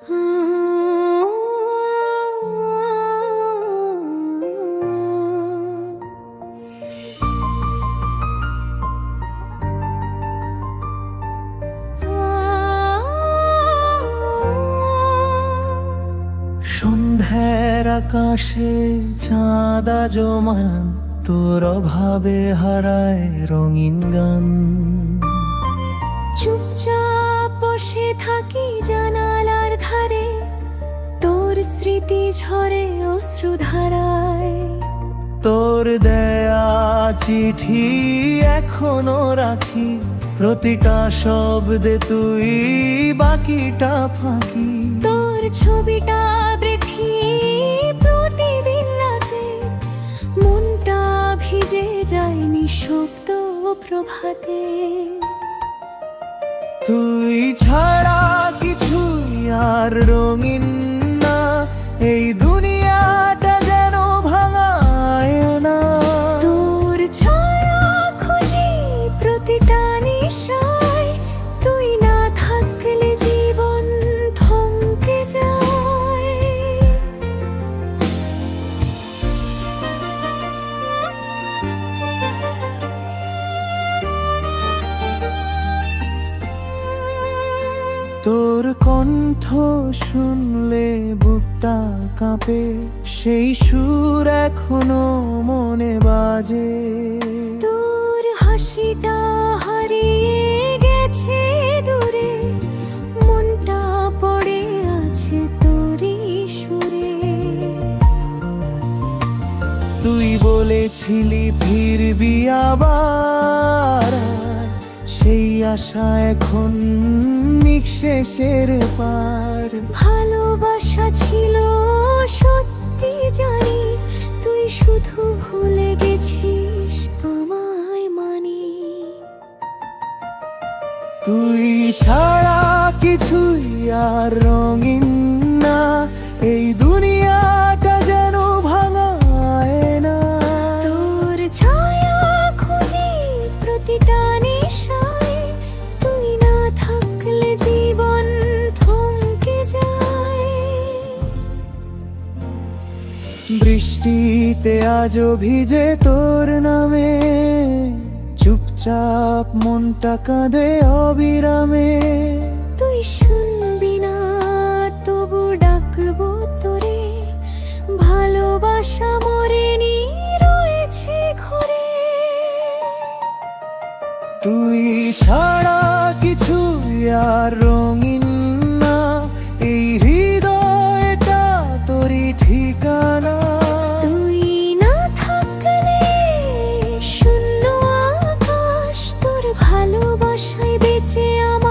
সন্ধ্যার আকাশে চাঁদা জমান, তোর অভাবে হারায় রঙিন গান। চুপচাপ বসে থাকি জানালার ধারে, তোর স্মৃতি ঝরে অশ্রুধারায়। তোর দেয়া চিঠি এখনো রাখি, প্রতিটা শব্দে তুই বাকিটা ফাঁকি। তোর ছবিটা বৃথি প্রতিদিন রাতে, মনটা ভিজে যায় নিঃশব্দ প্রভাতে। তুই ছাড়া কিছুই আর রঙিন না, এই দুনিয়াটা যেন ভাঙায় না। তোর ছায়া খুঁজি প্রতিটা নিশায়, তুই না থাকলে জীবন থমকে যায়। তোর কণ্ঠ শুনলে বুকটা কাঁপে, সেই সুর এখনো মনে বাজে। তোর হাসিটা হারিয়ে গেছে দূরে, মনটা পড়ে আছে তোরই সুরে। তুই বলেছিলি ফিরবি আবার, সেই আশা এখন নিঃশেষের পার। ভালোবাসা ছিল সত্যি জানি, তুই শুধু ভুলে গেছিস আমায় মানি। তুই ছাড়া কিছুই আর রঙিন না, এই দুনিয়াটা যেন ভাঙায় না। তোর ছায়া খুঁজি প্রতিটা নিশায়, তুই না থাকলে জীবন থমকে যায়। বৃষ্টিতে আজও ভিজে তোর নামে, চুপচাপ মনটা কাঁদে অবিরামে। তুই শুনবি না তবু ডাকবো তোরে, ভালোবাসা মরেনি রয়েছে ঘরে। তুই ছাড়া কিছুই আর রঙিন না, এই হৃদয়টা তোরই ঠিকানা। তুই না থাকলে শূন্য আকাশ, তোর ভালোবাসায় বেঁচে আমার।